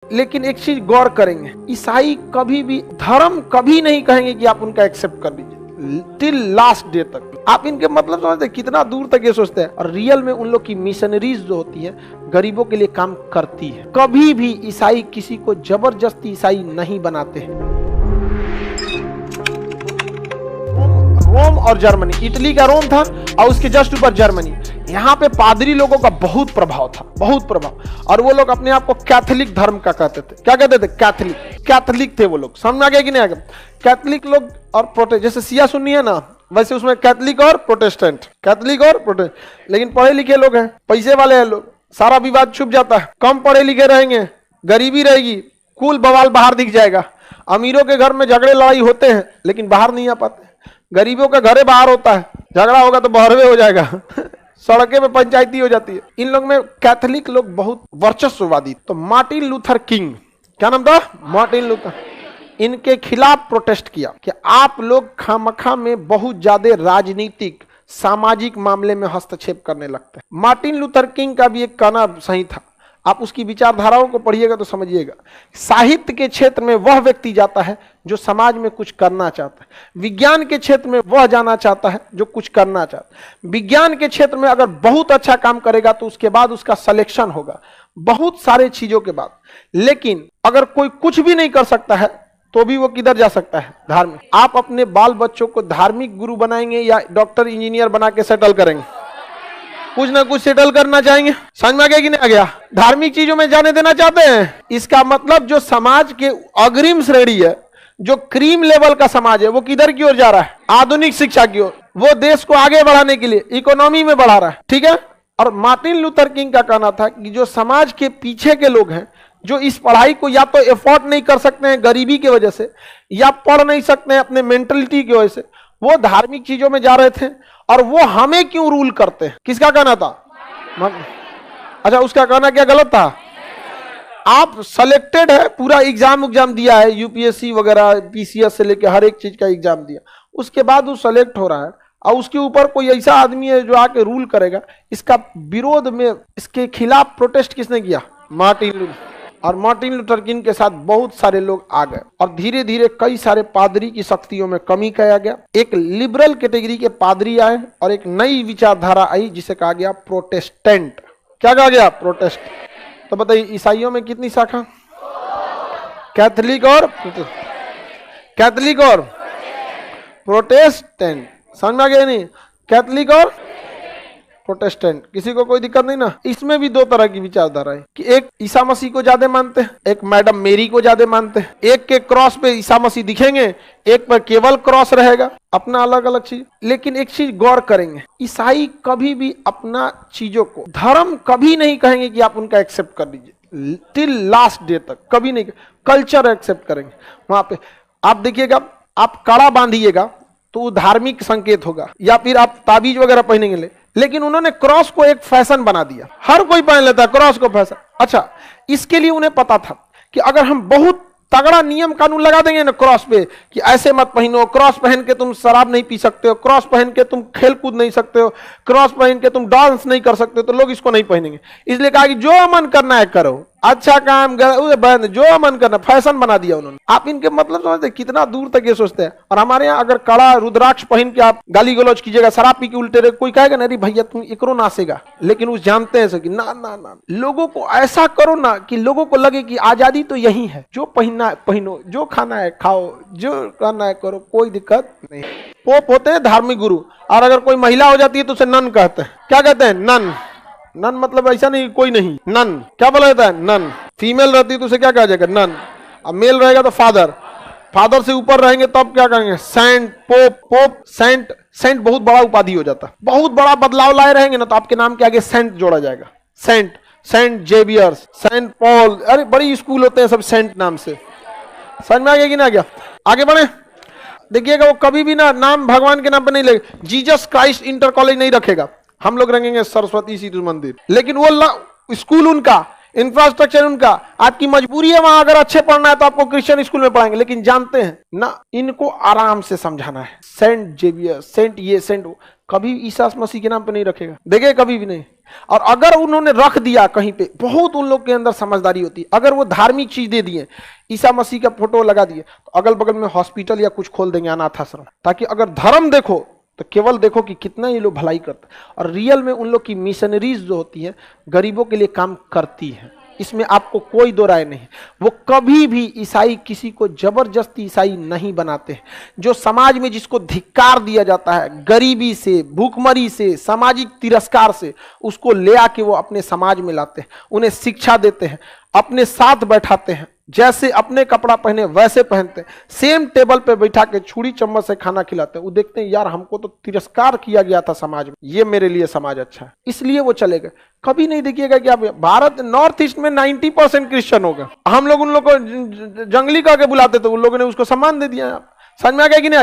लेकिन एक चीज गौर करेंगे, ईसाई कभी भी धर्म कभी नहीं कहेंगे कि आप उनका एक्सेप्ट कर लीजिए टिल लास्ट डे तक। आप इनके मतलब समझते हैं कितना दूर तक ये सोचते हैं। और रियल में उन लोग की मिशनरीज जो होती है गरीबों के लिए काम करती है। कभी भी ईसाई किसी को जबरदस्ती ईसाई नहीं बनाते हैं। रोम और जर्मनी, इटली का रोम था और उसके जस्ट ऊपर जर्मनी। यहाँ पे पादरी लोगों का बहुत प्रभाव था, बहुत प्रभाव। और वो लोग अपने आप को कैथोलिक धर्म का कहते थे। क्या कहते थे? कैथोलिक। कैथोलिक थे वो लोग। समझ आ गया कि नहीं आ गया? कैथोलिक लोग और प्रोटेस्टेंट, जैसे सिया सुन्नी है ना, वैसे उसमें कैथोलिक और प्रोटेस्टेंट, कैथोलिक और प्रोटेस्टेंट। लेकिन पढ़े लिखे लोग हैं, पैसे वाले हैं लोग, सारा विवाद छुप जाता है। कम पढ़े लिखे रहेंगे, गरीबी रहेगी, कुल बवाल बाहर दिख जाएगा। अमीरों के घर में झगड़े लड़ाई होते हैं लेकिन बाहर नहीं आ पाते। गरीबों का घरे बाहर होता है, झगड़ा होगा तो बहरवे हो जाएगा सड़कें में पंचायती हो जाती है। इन लोग में कैथोलिक लोग बहुत वर्चस्ववादी। तो मार्टिन लूथर किंग, क्या नाम था? मार्टिन लूथर, इनके खिलाफ प्रोटेस्ट किया कि आप लोग खामखा में बहुत ज्यादा राजनीतिक सामाजिक मामले में हस्तक्षेप करने लगते हैं। मार्टिन लूथर किंग का भी एक कहना सही था। आप उसकी विचारधाराओं को पढ़िएगा तो समझिएगा। साहित्य के क्षेत्र में वह व्यक्ति जाता है जो समाज में कुछ करना चाहता है। विज्ञान के क्षेत्र में वह जाना चाहता है जो कुछ करना चाहता है। विज्ञान के क्षेत्र में अगर बहुत अच्छा काम करेगा तो उसके बाद उसका सिलेक्शन होगा, बहुत सारे चीजों के बाद। लेकिन अगर कोई कुछ भी नहीं कर सकता है तो भी वो किधर जा सकता है? धार्मिक। आप अपने बाल बच्चों को धार्मिक गुरु बनाएंगे या डॉक्टर इंजीनियर बना के सेटल करेंगे? कुछ ना कुछ सेटल करना चाहेंगे। समझ में आ गया कि नहीं आ गया? धार्मिक चीजों में जाने देना चाहते हैं। इसका मतलब जो समाज के अग्रिम श्रेणी है, जो क्रीम लेवल का समाज है, वो किधर की ओर जा रहा है? आधुनिक शिक्षा की ओर। वो देश को आगे बढ़ाने के लिए इकोनॉमी में बढ़ा रहा है। ठीक है। और मार्टिन लूथर किंग का कहना था कि जो समाज के पीछे के लोग हैं, जो इस पढ़ाई को या तो एफोर्ड नहीं कर सकते हैं गरीबी की वजह से, या पढ़ नहीं सकते हैं अपने मेंटलिटी की वजह से, वो धार्मिक चीजों में जा रहे थे। और वो हमें क्यों रूल करते हैं? किसका कहना था? अच्छा, उसका कहना क्या गलत था? आप सेलेक्टेड है, पूरा एग्जाम दिया है, यूपीएससी वगैरह पीसीएस से लेकर हर एक चीज का एग्जाम दिया, उसके बाद वो सेलेक्ट हो रहा है और उसके ऊपर कोई ऐसा आदमी है जो आके रूल करेगा। इसका विरोध में, इसके खिलाफ प्रोटेस्ट किसने किया? Martin Luther. और मार्टिन लूथर किंग के साथ बहुत सारे लोग आ गए और धीरे धीरे कई सारे पादरी की शक्तियों में कमी किया गया। एक लिबरल कैटेगरी के पादरी आए और एक नई विचारधारा आई जिसे कहा गया प्रोटेस्टेंट। क्या कहा गया? प्रोटेस्ट। तो बताइए ईसाइयों में कितनी शाखा? कैथोलिक और प्रोटेस्टेंट। समझ में आ गया नहीं? कैथोलिक और प्रोटेस्टेंट। किसी को कोई दिक्कत नहीं ना? इसमें भी दो तरह की विचारधारा है कि एक ईसा मसीह को ज्यादा मानते हैं, एक मैडम मेरी को ज्यादा मानते हैं। एक के क्रॉस पे ईसा मसीह दिखेंगे, एक पर केवल क्रॉस रहेगा, अपना अलग अलग चीज। लेकिन एक चीज गौर करेंगे, ईसाई कभी भी अपना चीजों को धर्म कभी नहीं कहेंगे कि आप उनका एक्सेप्ट कर लीजिए टिल लास्ट डे तक, कभी नहीं। कल्चर एक्सेप्ट करेंगे। वहां पे आप देखिएगा, आप कड़ा बांधिएगा तो वो धार्मिक संकेत होगा, या फिर आप ताबीज वगैरह पहनेंगे। लेकिन उन्होंने क्रॉस को एक फैशन बना दिया, हर कोई पहन लेता है क्रॉस को फैशन। अच्छा, इसके लिए उन्हें पता था कि अगर हम बहुत तगड़ा नियम कानून लगा देंगे ना क्रॉस पे कि ऐसे मत पहनो, क्रॉस पहन के तुम शराब नहीं पी सकते हो, क्रॉस पहन के तुम खेल कूद नहीं सकते हो, क्रॉस पहन के तुम डांस नहीं कर सकते, तो लोग इसको नहीं पहनेंगे। इसलिए कहा कि जो मन करना है करो, अच्छा काम कर, जो मन करना, फैशन बना दिया उन्होंने। आप इनके मतलब समझते कितना दूर तक ये सोचते हैं। और हमारे यहाँ अगर कड़ा रुद्राक्ष पहन के आप गाली गलौज कीजिएगा, शराब पी के उल्टे रहे, कोई कहेगा नहीं भैया तुम एकरो नासेगा। लेकिन उस जानते हैं कि ना ना ना, लोगों को ऐसा करो ना कि लोगों को लगे कि आजादी तो यही है, जो पहनना है पहनो, जो खाना है खाओ, जो करना है करो, कोई दिक्कत नहीं। पोप होते हैं धार्मिक गुरु, और अगर कोई महिला हो जाती है तो उसे नन कहते हैं। क्या कहते हैं? नन। नन मतलब ऐसा नहीं कोई नहीं, नन। क्या बोला जाता है? नन। फीमेल रहती है तो उसे क्या कहा जाएगा? नन। अब मेल रहेगा तो फादर। फादर से ऊपर रहेंगे तब क्या कहेंगे? Saint, pope, Saint. सेंट बहुत बड़ा उपाधि हो जाता है। बहुत बड़ा बदलाव लाए रहेंगे ना तो आपके नाम के आगे सेंट जोड़ा जाएगा। सेंट जेवियर्स, सेंट पॉल, अरे बड़ी स्कूल होते हैं सब सेंट नाम से। समझ में आ गया कि ना? गया? आगे बढ़े। देखिएगा वो कभी भी ना नाम भगवान के नाम पर नहीं लगेगा। जीसस क्राइस्ट इंटर कॉलेज नहीं रखेगा, हम लोग रखेंगे सरस्वती शिशु मंदिर। लेकिन वो स्कूल उनका, इंफ्रास्ट्रक्चर उनका, आपकी मजबूरी है वहां अगर अच्छे पढ़ना है तो आपको क्रिश्चियन स्कूल में पढ़ाएंगे। लेकिन जानते हैं ना, इनको आराम से समझाना है। सेंट जेवियर, सेंट ये, सेंट वो, कभी ईसा मसीह के नाम पे नहीं रखेगा। देखिए कभी भी नहीं। और अगर उन्होंने रख दिया कहीं पे, बहुत उन लोग के अंदर समझदारी होती है, अगर वो धार्मिक चीज दे दिए, ईसा मसीह का फोटो लगा दिए, तो अगल बगल में हॉस्पिटल या कुछ खोल देंगे, अनाथ आश्रम, ताकि अगर धर्म देखो तो केवल देखो कि कितना ये लोग भलाई करते हैं। और रियल में उन लोग की मिशनरीज जो होती है गरीबों के लिए काम करती है, इसमें आपको कोई दो राय नहीं। वो कभी भी ईसाई किसी को जबरदस्ती ईसाई नहीं बनाते हैं। जो समाज में जिसको धिक्कार दिया जाता है गरीबी से, भूखमरी से, सामाजिक तिरस्कार से, उसको ले आके वो अपने समाज में लाते हैं, उन्हें शिक्षा देते हैं, अपने साथ बैठाते हैं, जैसे अपने कपड़ा पहने वैसे पहनते हैं, सेम टेबल पे बैठा के छुरी चम्मच से खाना खिलाते हैं। वो देखते हैं यार हमको तो तिरस्कार किया गया था समाज में, ये मेरे लिए समाज अच्छा है, इसलिए वो चले गए। कभी नहीं देखिएगा कि आप भारत नॉर्थ ईस्ट में 90% क्रिश्चियन हो गए, हम लोग उन लोग को जंगली कह के बुलाते थे, उन लोगों ने उसको सम्मान दे दिया। समझ में आ गया कि नहीं?